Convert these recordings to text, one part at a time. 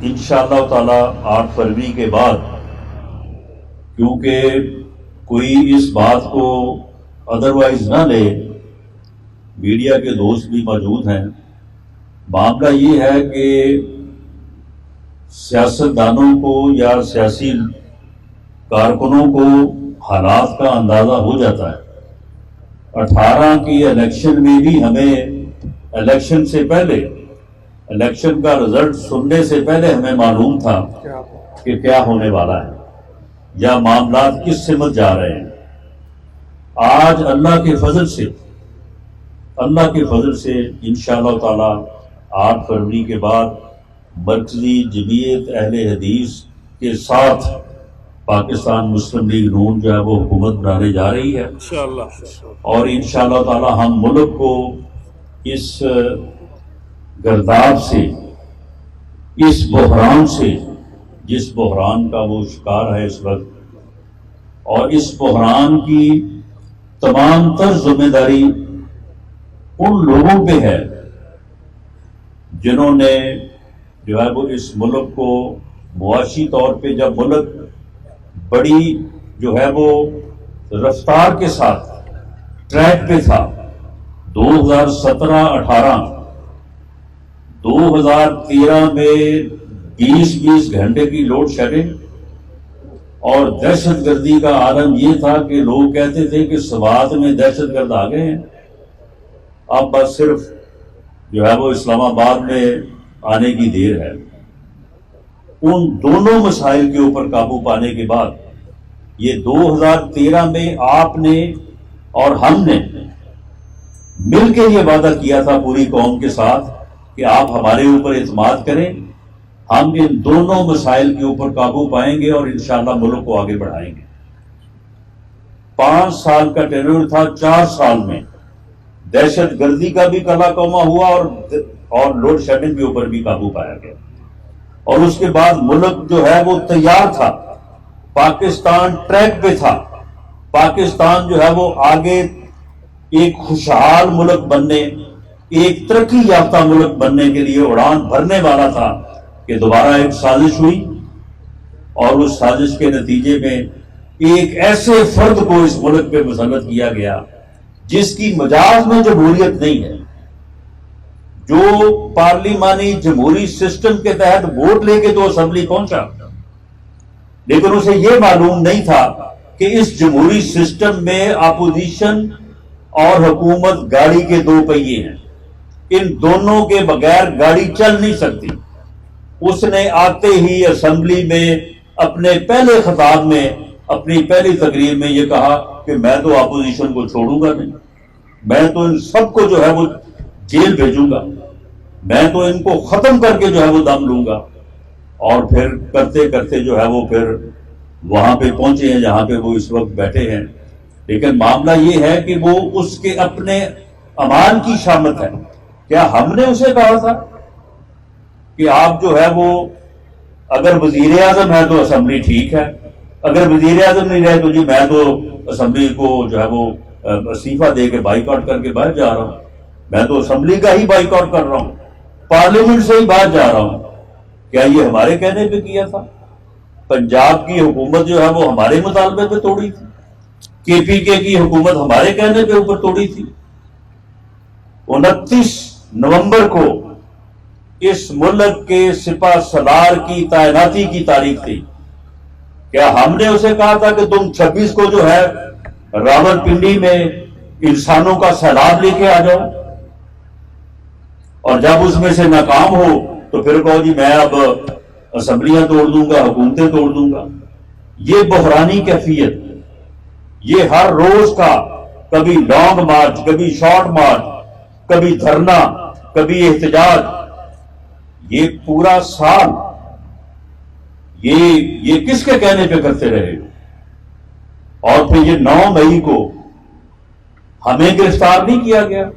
انشاءاللہ تعالی 8 فروری کے بعد، کیونکہ کوئی اس بات کو ادروائز نہ لے، میڈیا کے دوست بھی موجود ہیں، معاملہ یہ ہے کہ سیاستدانوں کو یا سیاسی کارکنوں کو حالات کا اندازہ ہو جاتا ہے۔ 18 کی الیکشن میں بھی ہمیں الیکشن سے پہلے، الیکشن کا رزلٹ سننے سے پہلے ہمیں معلوم تھا کہ کیا ہونے والا ہے یا معاملات کس سمت جا رہے ہیں۔ آج اللہ کے فضل سے انشاءاللہ تعالی 8 فروری کے بعد مرکزی جمعیت اہل حدیث کے ساتھ پاکستان مسلم لیگ نون جو ہے وہ حکومت بنانے جا رہی ہے انشاءاللہ، اور انشاءاللہ تعالی ہم ملک کو اس گرداب سے، اس بحران سے، جس بحران کا وہ شکار ہے اس وقت، اور اس بحران کی تمام تر ذمہ داری ان لوگوں پہ ہے جنہوں نے جو ہے وہ اس ملک کو معاشی طور پہ، جب ملک بڑی جو ہے وہ رفتار کے ساتھ ٹریک پہ تھا، 2017-18، 2013 میں 20 گھنٹے کی لوڈ شیڈنگ اور دہشت گردی کا عالم یہ تھا کہ لوگ کہتے تھے کہ سوات میں دہشت گرد آ گئے ہیں، اب بس صرف جو ہے وہ اسلام آباد میں آنے کی دیر ہے۔ ان دونوں مسائل کے اوپر قابو پانے کے بعد یہ 2013 میں آپ نے اور ہم نے مل کے یہ وعدہ کیا تھا پوری قوم کے ساتھ کہ آپ ہمارے اوپر اعتماد کریں، ہم ان دونوں مسائل کے اوپر قابو پائیں گے اور انشاءاللہ ملک کو آگے بڑھائیں گے۔ 5 سال کا ٹینور تھا، 4 سال میں دہشت گردی کا بھی کلا کوما ہوا اور لوڈ شیڈنگ کے اوپر بھی قابو پایا گیا، اور اس کے بعد ملک جو ہے وہ تیار تھا، پاکستان ٹریک پہ تھا، پاکستان جو ہے وہ آگے ایک خوشحال ملک بننے، ایک ترقی یافتہ ملک بننے کے لیے اڑان بھرنے والا تھا کہ دوبارہ ایک سازش ہوئی، اور اس سازش کے نتیجے میں ایک ایسے فرد کو اس ملک پہ مسلط کیا گیا جس کی مجاز میں جمہوریت نہیں ہے، جو پارلیمانی جمہوری سسٹم کے تحت ووٹ لے کے تو اسمبلی پہنچا، لیکن اسے یہ معلوم نہیں تھا کہ اس جمہوری سسٹم میں اپوزیشن اور حکومت گاڑی کے 2 پہیے ہیں، ان دونوں کے بغیر گاڑی چل نہیں سکتی۔ اس نے آتے ہی اسمبلی میں اپنے پہلے خطاب میں، اپنی پہلی تقریر میں یہ کہا کہ میں تو اپوزیشن کو چھوڑوں گا نہیں، میں تو ان سب کو جو ہے وہ جیل بھیجوں گا، میں تو ان کو ختم کر کے جو ہے وہ دم لوں گا، اور پھر کرتے کرتے جو ہے وہ پھر وہاں پہ پہنچے ہیں جہاں پہ وہ اس وقت بیٹھے ہیں۔ لیکن معاملہ یہ ہے کہ وہ اس کے اپنے امان کی شامت ہے۔ کیا ہم نے اسے کہا تھا کہ آپ جو ہے وہ اگر وزیر اعظم ہے تو اسمبلی ٹھیک ہے، اگر وزیر اعظم نہیں رہے تو جی میں تو اسمبلی کو جو ہے وہ استعفیٰ دے کے بائی کاٹ کر کے باہر جا رہا ہوں، میں تو اسمبلی کا ہی بائی کاٹ کر رہا ہوں، پارلیمنٹ سے ہی باہر جا رہا ہوں؟ کیا یہ ہمارے کہنے پہ کیا تھا؟ پنجاب کی حکومت جو ہے وہ ہمارے مطالبے پہ توڑی تھی، کے پی کے کی حکومت ہمارے کہنے پہ اوپر توڑی تھی۔ 29 نومبر کو اس ملک کے سپہ سالار کی تعیناتی کی تاریخ تھی، کیا ہم نے اسے کہا تھا کہ تم 26 کو جو ہے راولپنڈی میں انسانوں کا سیلاب لے کے آ جاؤ، اور جب اس میں سے ناکام ہو تو پھر کہو جی میں اب اسمبلیاں توڑ دوں گا، حکومتیں توڑ دوں گا؟ یہ بحرانی کیفیت، یہ ہر روز کا کبھی لانگ مارچ، کبھی شارٹ مارچ، کبھی دھرنا، کبھی احتجاج، یہ پورا سال یہ کس کے کہنے پہ کرتے رہے؟ اور پھر یہ 9 مئی کو ہمیں گرفتار نہیں کیا گیا؟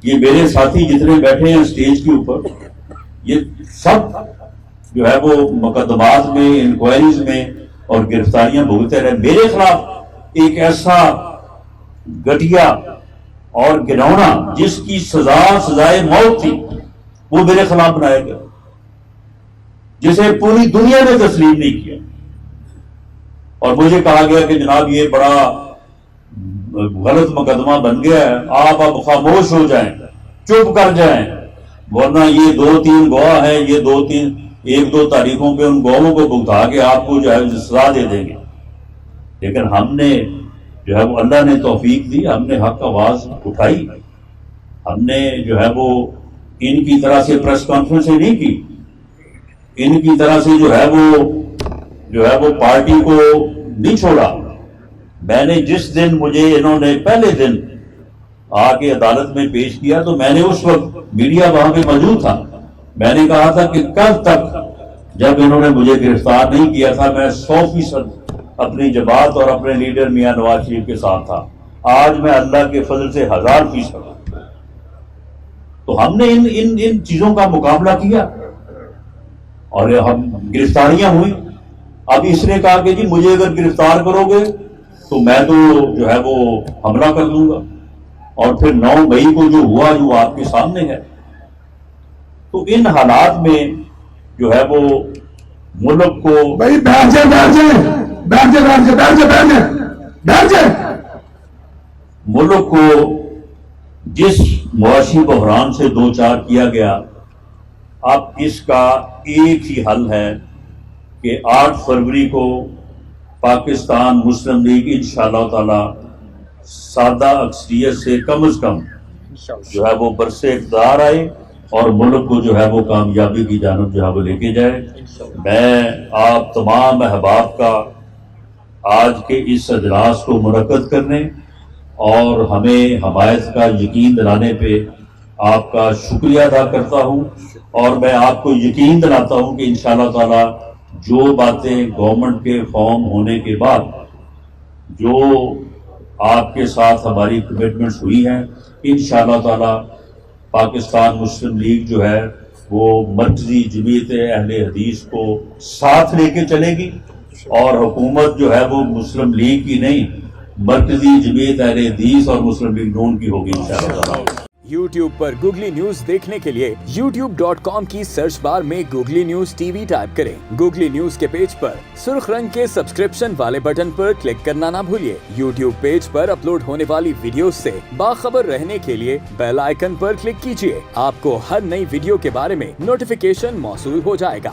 یہ میرے ساتھی جتنے بیٹھے ہیں اسٹیج کے اوپر، یہ سب جو ہے وہ مقدمات میں، انکوائریز میں اور گرفتاریاں بھگتے رہے۔ میرے خلاف ایک ایسا گٹیا اور گنونا جس کی سزائے موت تھی وہ میرے خلاف بنایا گیا۔ جسے پوری دنیا نے تسلیم نہیں کیا، اور مجھے کہا گیا کہ جناب یہ بڑا غلط مقدمہ بن گیا ہے، آپ اب خاموش ہو جائیں، چپ کر جائیں، ورنہ یہ 2-3 گواہ ہیں، یہ 1-2 تاریخوں پہ ان گواہوں کو بھگتا کے آپ کو جو ہے سزا دے دیں گے۔ لیکن ہم نے جو ہے وہ اللہ نے توفیق دی، ہم نے حق آواز اٹھائی، ہم نے جو ہے وہ ان کی طرح سے پریس کانفرنسیں نہیں کی، ان کی طرح سے جو ہے وہ پارٹی کو نہیں چھوڑا۔ میں نے جس دن مجھے انہوں نے پہلے دن آ کے عدالت میں پیش کیا تو میں نے اس وقت میڈیا وہاں پہ موجود تھا، میں نے کہا تھا کہ کل تک جب انہوں نے مجھے گرفتار نہیں کیا تھا میں 100% اپنی جماعت اور اپنے لیڈر میاں نواز شریف کے ساتھ تھا، آج میں اللہ کے فضل سے 1000% ہوں۔ تو ہم نے ان چیزوں کا مقابلہ کیا اور ہم گرفتاریاں ہوئی۔ اب اس نے کہا کہ جی مجھے اگر گرفتار کرو گے تو میں تو جو ہے وہ حملہ کر دوں گا، اور پھر 9 مئی کو جو ہوا جو آپ کے سامنے ہے۔ تو ان حالات میں جو ہے وہ ملک کو بھائی بیٹھ جائے ملک کو جس معاشی بحران سے دوچار کیا گیا، اب اس کا ایک ہی حل ہے کہ 8 فروری کو پاکستان مسلم لیگ انشاءاللہ تعالی سادہ اکثریت سے کم از کم جو ہے وہ برسے اقتدار آئے اور ملک کو جو ہے وہ کامیابی کی جانب جو ہے وہ لے کے جائے۔ میں آپ تمام احباب کا آج کے اس اجلاس کو منعقد کرنے اور ہمیں حمایت کا یقین دلانے پہ آپ کا شکریہ ادا کرتا ہوں، اور میں آپ کو یقین دلاتا ہوں کہ انشاءاللہ تعالی جو باتیں گورنمنٹ کے فارم ہونے کے بعد جو آپ کے ساتھ ہماری کمٹمنٹس ہوئی ہیں، انشاءاللہ تعالی پاکستان مسلم لیگ جو ہے وہ مرکزی جمعیت اہل حدیث کو ساتھ لے کے چلے گی، اور حکومت جو ہے وہ مسلم لیگ کی نہیں مرکزی جمعیت اہل حدیث اور مسلم لیگ نون کی ہوگی انشاءاللہ تعالی۔ YouTube پر گوگلی نیوز دیکھنے کے لیے youtube.com کی سرچ بار میں googly news T V type کریں۔ گوگلی نیوز کے پیج پر سرخ رنگ کے سبسکرپشن والے بٹن پر کلک کرنا نہ بھولیے۔ YouTube پیج پر اپلوڈ ہونے والی ویڈیوز سے باخبر رہنے کے لیے بیل آئیکن پر کلک کیجیے۔ آپ کو ہر نئی ویڈیو کے بارے میں نوٹیفیکیشن موصول ہو جائے گا۔